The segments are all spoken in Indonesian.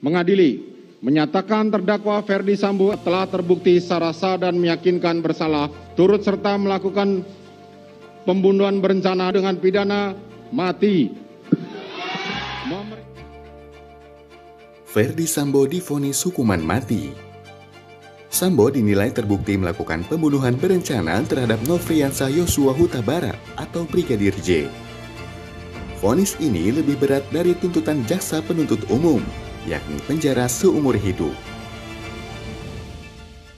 mengadili, menyatakan terdakwa Ferdi Sambo telah terbukti secara sah dan meyakinkan bersalah, turut serta melakukan pembunuhan berencana dengan pidana mati. Ferdi Sambo divonis hukuman mati. Sambo dinilai terbukti melakukan pembunuhan berencana terhadap Nofriansah Yosua Huta Barat atau Brigadir J. Vonis ini lebih berat dari tuntutan jaksa penuntut umum, yakni penjara seumur hidup.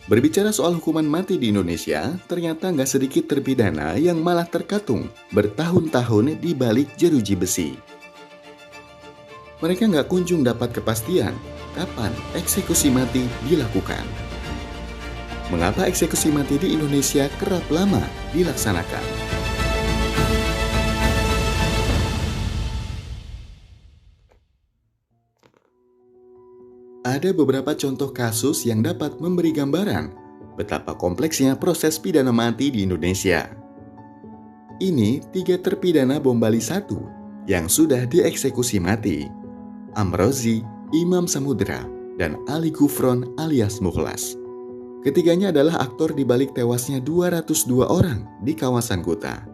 Berbicara soal hukuman mati di Indonesia, ternyata nggak sedikit terpidana yang malah terkatung bertahun-tahun di balik jeruji besi. Mereka nggak kunjung dapat kepastian kapan eksekusi mati dilakukan. Mengapa eksekusi mati di Indonesia kerap lama dilaksanakan? Ada beberapa contoh kasus yang dapat memberi gambaran betapa kompleksnya proses pidana mati di Indonesia. Ini 3 terpidana bom Bali 1 yang sudah dieksekusi mati: Amrozi, Imam Samudra, dan Ali Gufron alias Mukhlas. Ketiganya adalah aktor di balik tewasnya 202 orang di kawasan Kuta.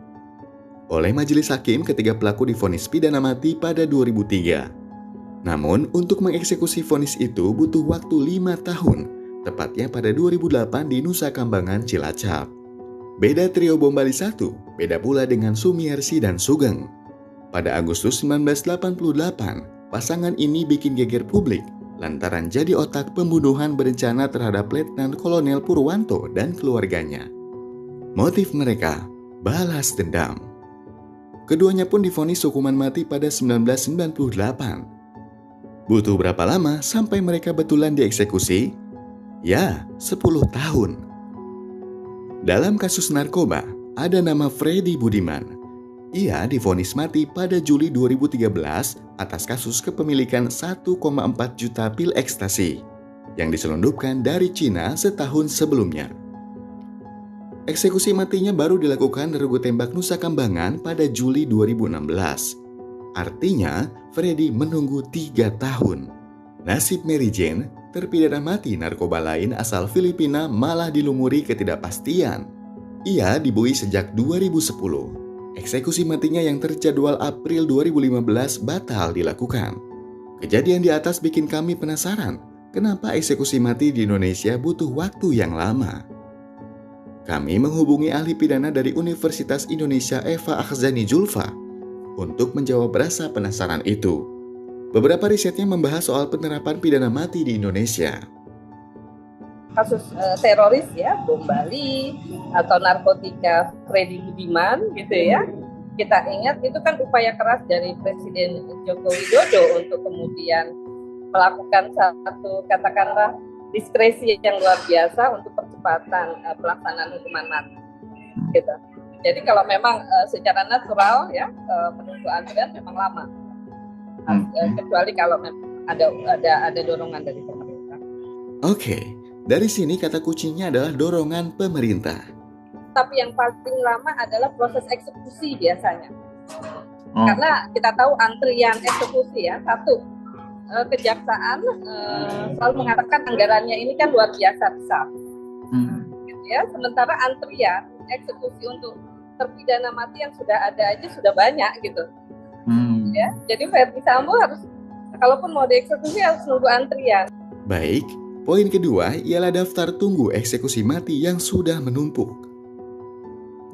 Oleh majelis hakim, ketiga pelaku divonis pidana mati pada 2003. Namun, untuk mengeksekusi vonis itu butuh waktu 5 tahun, tepatnya pada 2008 di Nusa Kambangan, Cilacap. Beda trio bom Bali 1, beda pula dengan Sumiersi dan Sugeng. Pada Agustus 1988, pasangan ini bikin geger publik lantaran jadi otak pembunuhan berencana terhadap Letnan Kolonel Purwanto dan keluarganya. Motif mereka, balas dendam. Keduanya pun divonis hukuman mati pada 1998. Butuh berapa lama sampai mereka betulan dieksekusi? Ya, 10 tahun. Dalam kasus narkoba, ada nama Freddy Budiman. Ia divonis mati pada Juli 2013 atas kasus kepemilikan 1,4 juta pil ekstasi yang diselundupkan dari Cina setahun sebelumnya. Eksekusi matinya baru dilakukan Regu Tembak Nusa Kambangan pada Juli 2016. Artinya, Freddy menunggu 3 tahun. Nasib Mary Jane, terpidana mati narkoba lain asal Filipina, malah dilumuri ketidakpastian. Ia dibuai sejak 2010. Eksekusi matinya yang terjadwal April 2015 batal dilakukan. Kejadian di atas bikin kami penasaran, kenapa eksekusi mati di Indonesia butuh waktu yang lama. Kami menghubungi ahli pidana dari Universitas Indonesia Eva Akhzani Julfa untuk menjawab rasa penasaran itu. Beberapa risetnya membahas soal penerapan pidana mati di Indonesia. Kasus teroris ya, bom Bali atau narkotika Freddy Budiman gitu ya. Kita ingat itu kan upaya keras dari Presiden Joko Widodo untuk kemudian melakukan satu katakanlah diskresi yang luar biasa untuk percepatan pelaksanaan hukuman mati. Gitu. Jadi kalau memang secara natural ya menunggu antrian memang lama, kecuali kalau memang ada dorongan dari pemerintah. Oke, dari sini kata kuncinya adalah dorongan pemerintah. Tapi yang paling lama adalah proses eksekusi biasanya, karena kita tahu antrian eksekusi ya. Satu, kejaksaan selalu mengatakan anggarannya ini kan luar biasa besar, gitu ya. Sementara antrian eksekusi untuk terpidana mati yang sudah ada aja sudah banyak gitu. Ya, jadi Ferdi Sambo harus, kalaupun mau dieksekusi harus nunggu antrian. Baik, poin kedua ialah daftar tunggu eksekusi mati yang sudah menumpuk.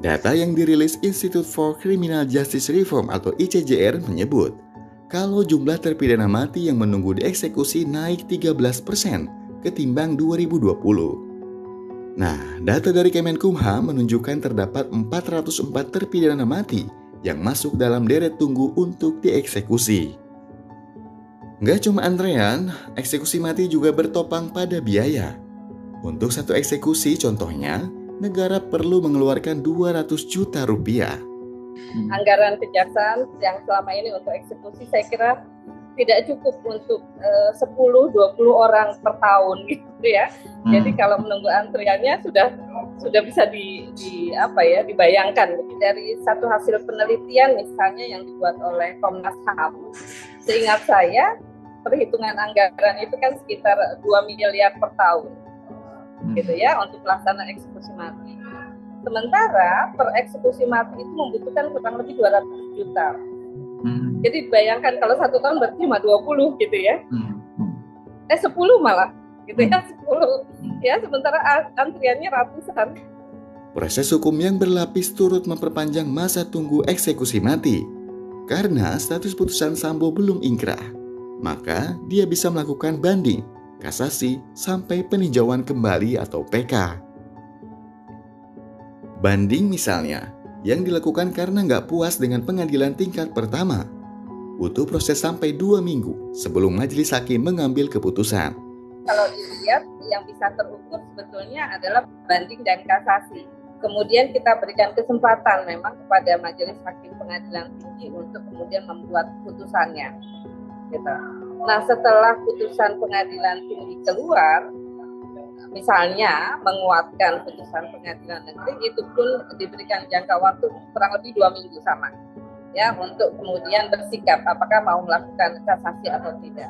Data yang dirilis Institute for Criminal Justice Reform atau ICJR menyebut kalau jumlah terpidana mati yang menunggu dieksekusi naik 13% ketimbang 2020. Nah, data dari Kemenkumham menunjukkan terdapat 404 terpidana mati yang masuk dalam deret tunggu untuk dieksekusi. Nggak cuma antrean, eksekusi mati juga bertopang pada biaya. Untuk satu eksekusi contohnya, negara perlu mengeluarkan 200 juta rupiah. Anggaran kejaksaan yang selama ini untuk eksekusi saya kira tidak cukup untuk 10-20 orang per tahun gitu ya. Jadi kalau menunggu antriannya sudah bisa dibayangkan. Dari satu hasil penelitian misalnya yang dibuat oleh Komnas HAM, seingat saya perhitungan anggaran itu kan sekitar 2 miliar per tahun, gitu ya, untuk pelaksanaan eksekusi mati. Sementara per eksekusi mati itu membutuhkan kurang lebih 200 juta. Jadi bayangkan kalau 1 tahun berarti cuma 20 gitu ya. 10 malah gitu ya, 10 ya, sementara antriannya ratusan. Proses hukum yang berlapis turut memperpanjang masa tunggu eksekusi mati. Karena status putusan Sambo belum ingkrah, maka dia bisa melakukan banding, kasasi, sampai peninjauan kembali atau PK. Banding misalnya, yang dilakukan karena nggak puas dengan pengadilan tingkat pertama, butuh proses sampai 2 minggu sebelum majelis hakim mengambil keputusan. Kalau dilihat yang bisa terukur sebetulnya adalah banding dan kasasi. Kemudian kita berikan kesempatan memang kepada majelis hakim pengadilan tinggi untuk kemudian membuat putusannya. Gitu. Nah, setelah putusan pengadilan tinggi keluar, misalnya menguatkan putusan pengadilan negeri, itu pun diberikan jangka waktu kurang lebih 2 minggu sama, ya, untuk kemudian bersikap apakah mau melakukan kasasi atau tidak.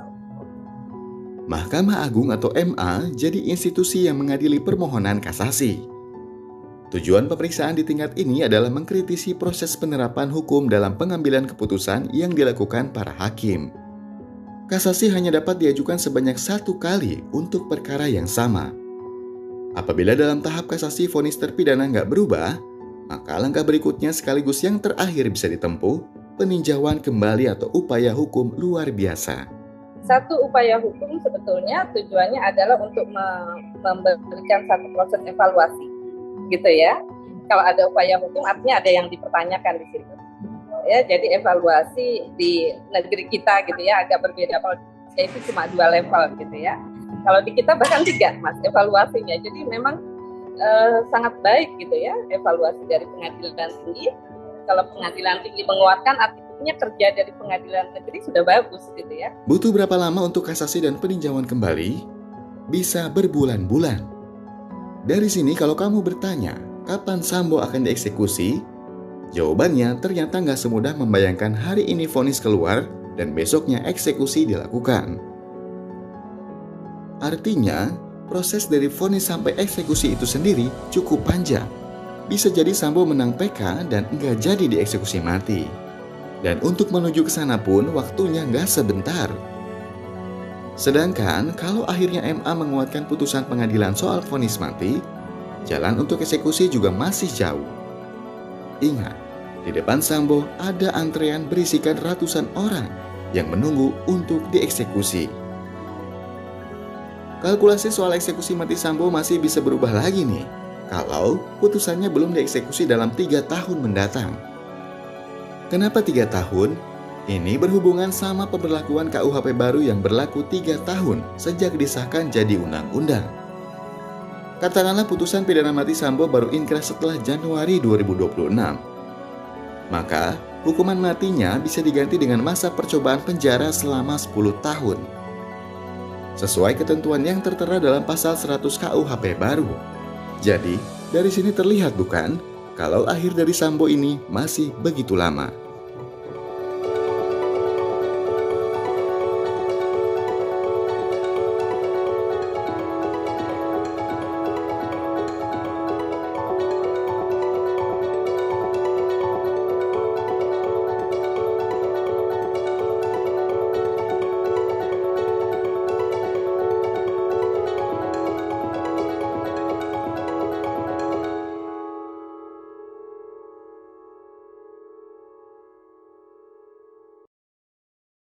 Mahkamah Agung atau MA jadi institusi yang mengadili permohonan kasasi. Tujuan pemeriksaan di tingkat ini adalah mengkritisi proses penerapan hukum dalam pengambilan keputusan yang dilakukan para hakim. Kasasi hanya dapat diajukan sebanyak 1 kali untuk perkara yang sama. Apabila dalam tahap kasasi vonis terpidana nggak berubah, maka langkah berikutnya sekaligus yang terakhir bisa ditempuh, peninjauan kembali atau upaya hukum luar biasa. Satu upaya hukum sebetulnya tujuannya adalah untuk memberikan satu proses evaluasi, gitu ya. Kalau ada upaya hukum artinya ada yang dipertanyakan di situ. Ya, jadi evaluasi di negeri kita gitu ya agak berbeda. Kalau itu cuma 2 level gitu ya. Kalau di kita bahkan 3 Mas evaluasinya. Jadi memang sangat baik gitu ya evaluasi dari pengadilan tinggi. Kalau pengadilan tinggi menguatkan artinya kerja dari pengadilan negeri sudah bagus gitu ya. Butuh berapa lama untuk kasasi dan peninjauan kembali? Bisa berbulan-bulan. Dari sini kalau kamu bertanya, kapan Sambo akan dieksekusi? Jawabannya ternyata nggak semudah membayangkan hari ini vonis keluar dan besoknya eksekusi dilakukan. Artinya, proses dari vonis sampai eksekusi itu sendiri cukup panjang. Bisa jadi Sambo menang PK dan nggak jadi dieksekusi mati. Dan untuk menuju ke sana pun waktunya nggak sebentar. Sedangkan kalau akhirnya MA menguatkan putusan pengadilan soal vonis mati, jalan untuk eksekusi juga masih jauh. Ingat, di depan Sambo ada antrean berisikan ratusan orang yang menunggu untuk dieksekusi. Kalkulasi soal eksekusi mati Sambo masih bisa berubah lagi nih, kalau putusannya belum dieksekusi dalam 3 tahun mendatang. Kenapa 3 tahun? Ini berhubungan sama pemberlakuan KUHP baru yang berlaku 3 tahun sejak disahkan jadi undang-undang. Katakanlah putusan pidana mati Sambo baru inkrah setelah Januari 2026. Maka, hukuman matinya bisa diganti dengan masa percobaan penjara selama 10 tahun. Sesuai ketentuan yang tertera dalam pasal 100 KUHP baru. Jadi, dari sini terlihat bukan, kalau akhir dari Sambo ini masih begitu lama.